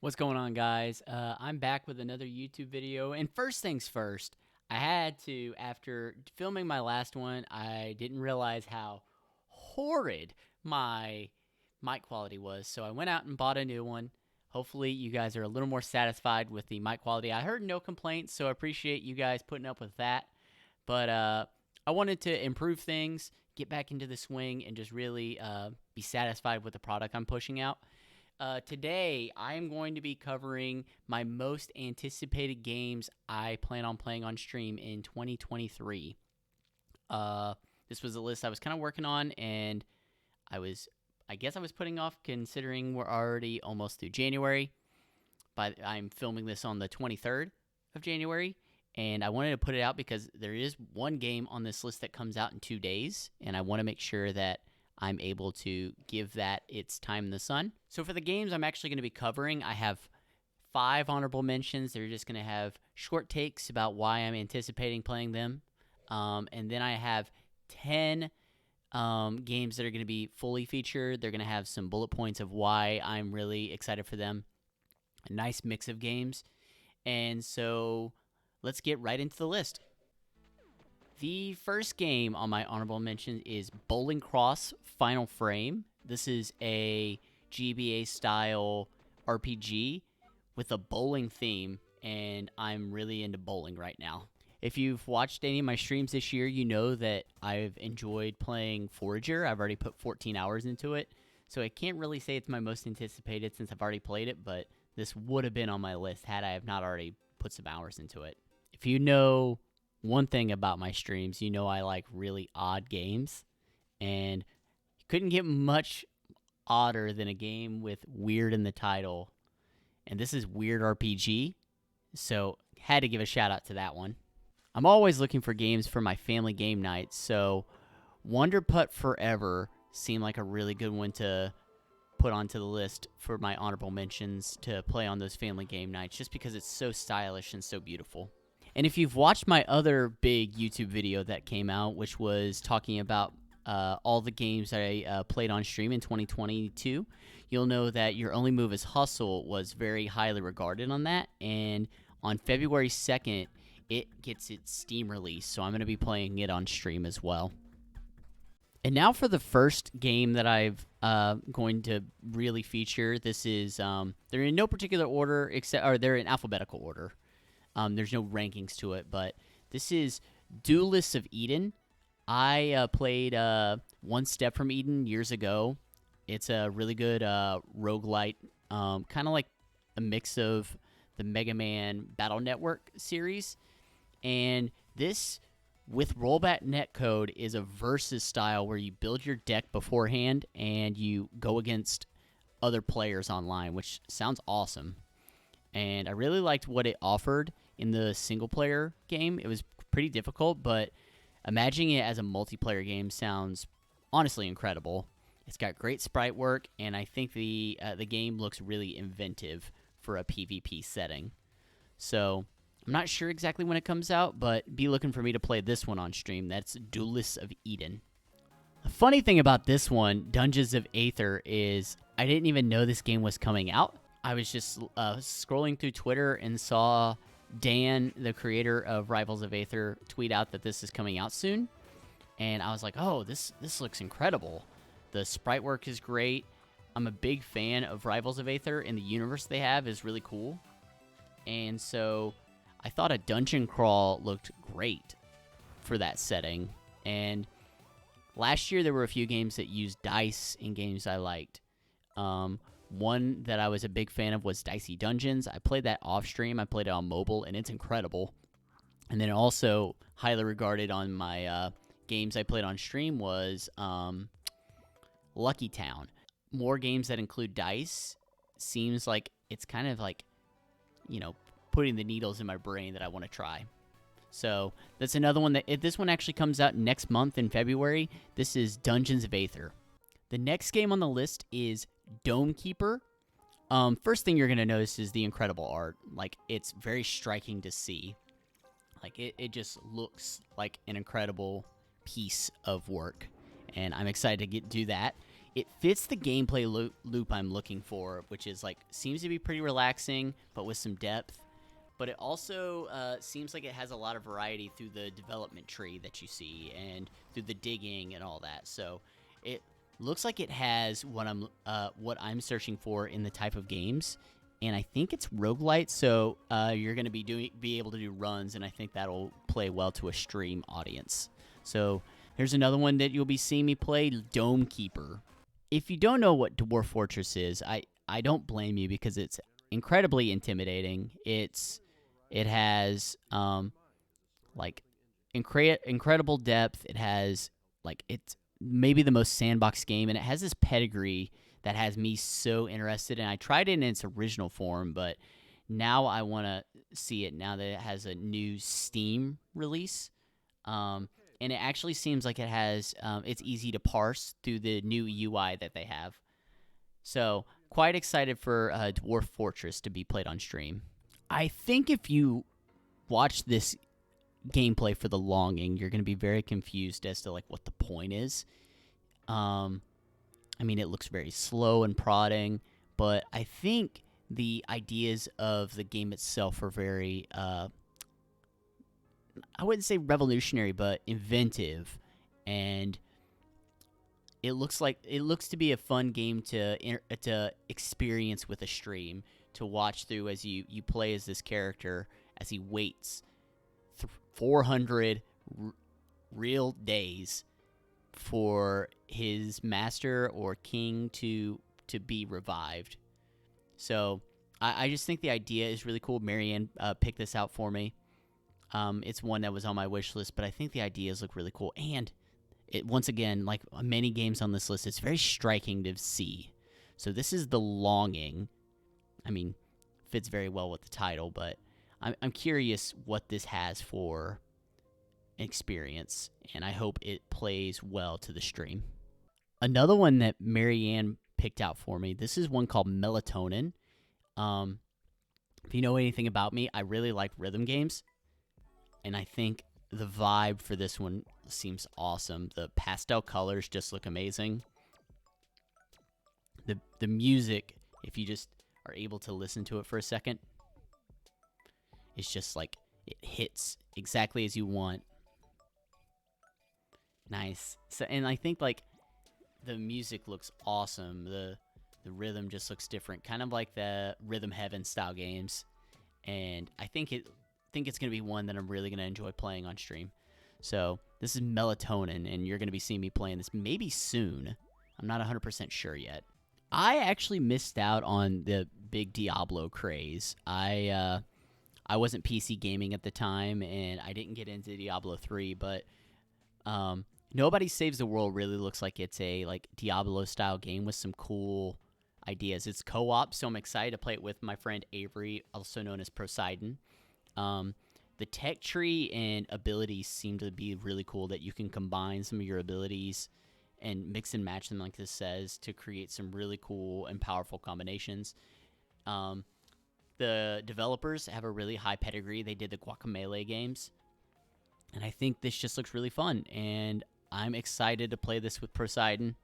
What's going on, guys? I'm back with another YouTube video, and first things first, I had to, after filming my last one, I didn't realize how horrid my mic quality was, so I went out and bought a new one. Hopefully, you guys are a little more satisfied with the mic quality. I heard no complaints, so I appreciate you guys putting up with that, but I wanted to improve things, get back into the swing, and just really be satisfied with the product I'm pushing out. Today, I am going to be covering my most anticipated games I plan on playing on stream in 2023. This was a list I was kind of working on, and I guess I was putting off considering we're already almost through January. But I'm filming this on the 23rd of January, and I wanted to put it out because there is one game on this list that comes out in 2 days, and I want to make sure that I'm able to give that its time in the sun. So for the games I'm actually going to be covering, I have 5 honorable mentions. They're just going to have short takes about why I'm anticipating playing them. And then I have 10 games that are going to be fully featured. They're going to have some bullet points of why I'm really excited for them. A nice mix of games. And so let's get right into the list. The first game on my honorable mention is Bowling Cross Final Frame. This is a GBA-style RPG with a bowling theme, and I'm really into bowling right now. If you've watched any of my streams this year, you know that I've enjoyed playing Forager. I've already put 14 hours into it, so I can't really say it's my most anticipated since I've already played it, but this would have been on my list had I have not already put some hours into it. If you know one thing about my streams, you know I like really odd games, and you couldn't get much odder than a game with weird in the title, and this is Weird RPG, so had to give a shout out to that one. I'm always looking for games for my family game nights, so Wonderputt Forever seemed like a really good one to put onto the list for my honorable mentions to play on those family game nights, just because it's so stylish and so beautiful. And if you've watched my other big YouTube video that came out, which was talking about all the games that I played on stream in 2022, you'll know that Your Only Move is Hustle was very highly regarded on that. And on February 2nd, it gets its Steam release, so I'm going to be playing it on stream as well. And now for the first game that I've going to really feature. This is they're in no particular order, or they're in alphabetical order. There's no rankings to it, but this is Duelists of Eden. I played One Step from Eden years ago. It's a really good roguelite, kind of like a mix of the Mega Man Battle Network series. And this, with rollback netcode, is a versus style where you build your deck beforehand and you go against other players online, which sounds awesome. And I really liked what it offered in the single-player game. It was pretty difficult, but imagining it as a multiplayer game sounds honestly incredible. It's got great sprite work, and I think the game looks really inventive for a PvP setting. So I'm not sure exactly when it comes out, but be looking for me to play this one on stream. That's Duelists of Eden. The funny thing about this one, Dungeons of Aether, is I didn't even know this game was coming out. I was just scrolling through Twitter and saw Dan, the creator of Rivals of Aether, tweet out that this is coming out soon. And I was like, oh, this looks incredible. The sprite work is great. I'm a big fan of Rivals of Aether, and the universe they have is really cool. And so I thought a dungeon crawl looked great for that setting. And last year there were a few games that used dice in games I liked. One that I was a big fan of was Dicey Dungeons. I played that off stream. I played it on mobile, and it's incredible. And then also highly regarded on my games I played on stream was Lucky Town. More games that include dice seems like it's kind of like, you know, putting the needles in my brain that I want to try. So that's another one that this one actually comes out next month in February. This is Dungeons of Aether. The next game on the list is Dome Keeper. First thing you're going to notice is the incredible art. Like, it's very striking to see. Like, it just looks like an incredible piece of work. And I'm excited to do that. it fits the gameplay loop I'm looking for, which is like seems to be pretty relaxing, but with some depth. But it also seems like it has a lot of variety through the development tree that you see and through the digging and all that. So it looks like it has what I'm searching for in the type of games, and I think it's roguelite. So you're going to be able to do runs, and I think that'll play well to a stream audience. So here's another one that you'll be seeing me play, Dome Keeper. If you don't know what Dwarf Fortress is, I don't blame you because it's incredibly intimidating. It has like incredible depth. It has like it's maybe the most sandbox game, and it has this pedigree that has me so interested. And I tried it in its original form, but now I want to see it now that it has a new Steam release. And it actually seems like it has it's easy to parse through the new UI that they have. So quite excited for Dwarf Fortress to be played on stream. I think if you watch this gameplay for the longing, you're going to be very confused as to like what the point is. I mean, it looks very slow and prodding, but I think the ideas of the game itself are very, I wouldn't say revolutionary, but inventive, and it looks to be a fun game to experience with a stream, to watch through as you play as this character as he waits 400 real days for his master or king to be revived. So I just think the idea is really cool. Marianne picked this out for me. It's one that was on my wish list, but I think the ideas look really cool. And it, once again, like many games on this list, it's very striking to see. So this is The Longing. I mean, fits very well with the title, but I'm curious what this has for experience, and I hope it plays well to the stream. Another one that Marianne picked out for me, this is one called Melatonin. If you know anything about me, I really like rhythm games, and I think the vibe for this one seems awesome. The pastel colors just look amazing. The music, if you just are able to listen to it for a second, it's just like it hits exactly as you want. Nice. So, and I think like the music looks awesome. The rhythm just looks different, kind of like the Rhythm Heaven style games. And I think it's gonna be one that I'm really gonna enjoy playing on stream. So this is Melatonin, and you're gonna be seeing me playing this maybe soon. I'm not 100% sure yet. I actually missed out on the big Diablo craze. I wasn't PC gaming at the time, and I didn't get into Diablo 3, but Nobody Saves the World really looks like it's a like Diablo-style game with some cool ideas. It's co-op, so I'm excited to play it with my friend Avery, also known as Poseidon. The tech tree and abilities seem to be really cool, that you can combine some of your abilities and mix and match them, like this says, to create some really cool and powerful combinations. The developers have a really high pedigree. They did the Guacamelee games, and I think this just looks really fun, and I'm excited to play this with Poseidon,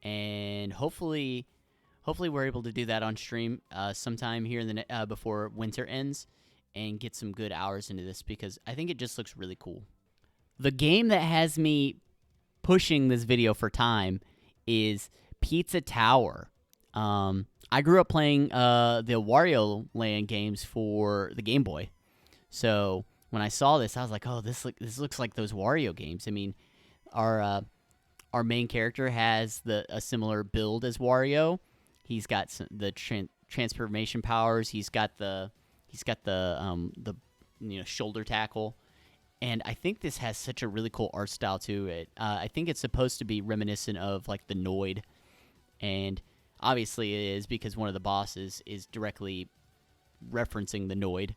and hopefully we're able to do that on stream sometime here in the before winter ends, and get some good hours into this, because I think it just looks really cool. The game that has me pushing this video for time is Pizza Tower. I grew up playing the Wario Land games for the Game Boy, so when I saw this, I was like, "Oh, this looks like those Wario games." I mean, our main character has a similar build as Wario. He's got the transformation powers. He's got the shoulder tackle, and I think this has such a really cool art style to it. I think it's supposed to be reminiscent of like the Noid, and obviously it is, because one of the bosses is directly referencing the Noid.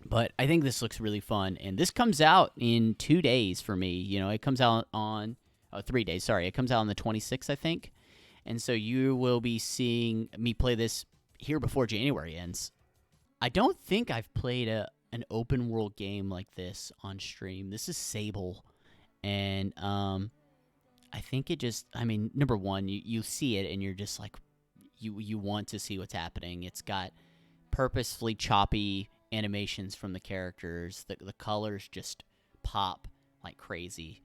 But I think this looks really fun, and this comes out in 2 days for me. You know, it comes out on 3 days. Sorry, it comes out on the 26th, I think, and so you will be seeing me play this here before January ends. I don't think I've played an open world game like this on stream. This is Sable, and I think it just, I mean, number one, you see it and you're just like, you want to see what's happening. It's got purposefully choppy animations from the characters. The colors just pop like crazy.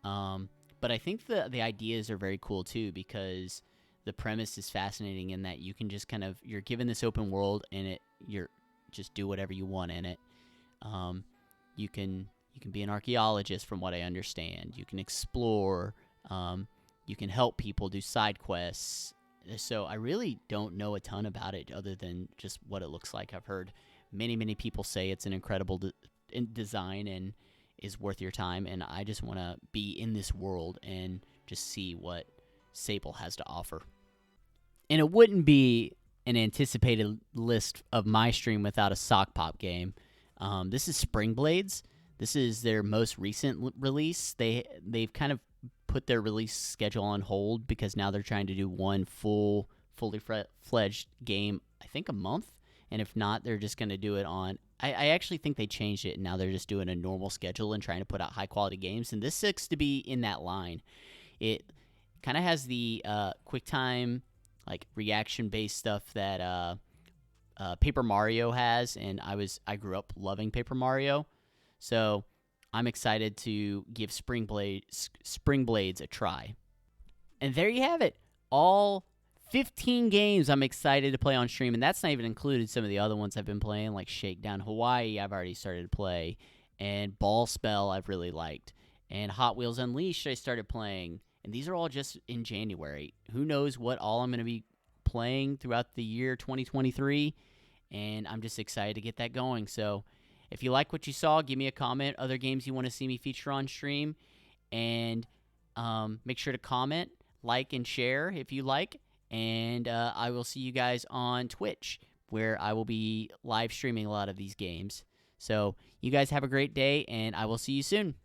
But I think the ideas are very cool too, because the premise is fascinating in that you can just kind of, you're given this open world and you're just do whatever you want in it. Um, you can be an archaeologist, from what I understand. You can explore. You can help people do side quests. So I really don't know a ton about it other than just what it looks like. I've heard many people say it's an incredible design and is worth your time, and I just want to be in this world and just see what Sable has to offer. And it wouldn't be an anticipated list of my stream without a sock pop game. This is Springblades. This is their most recent release. They've kind of put their release schedule on hold because now they're trying to do one fully fledged game, I think a month. And if not, they're just going to do it on... I actually think they changed it, and now they're just doing a normal schedule and trying to put out high-quality games. And this looks to be in that line. It kind of has the QuickTime, like, reaction-based stuff that Paper Mario has, and I grew up loving Paper Mario. So I'm excited to give Springblades a try. And there you have it. All 15 games I'm excited to play on stream, and that's not even included some of the other ones I've been playing, like Shakedown Hawaii I've already started to play, and Ball Spell I've really liked, and Hot Wheels Unleashed I started playing, and these are all just in January. Who knows what all I'm going to be playing throughout the year 2023, and I'm just excited to get that going. So if you like what you saw, give me a comment, other games you want to see me feature on stream, and make sure to comment, like, and share if you like. And I will see you guys on Twitch, where I will be live streaming a lot of these games. So you guys have a great day, and I will see you soon.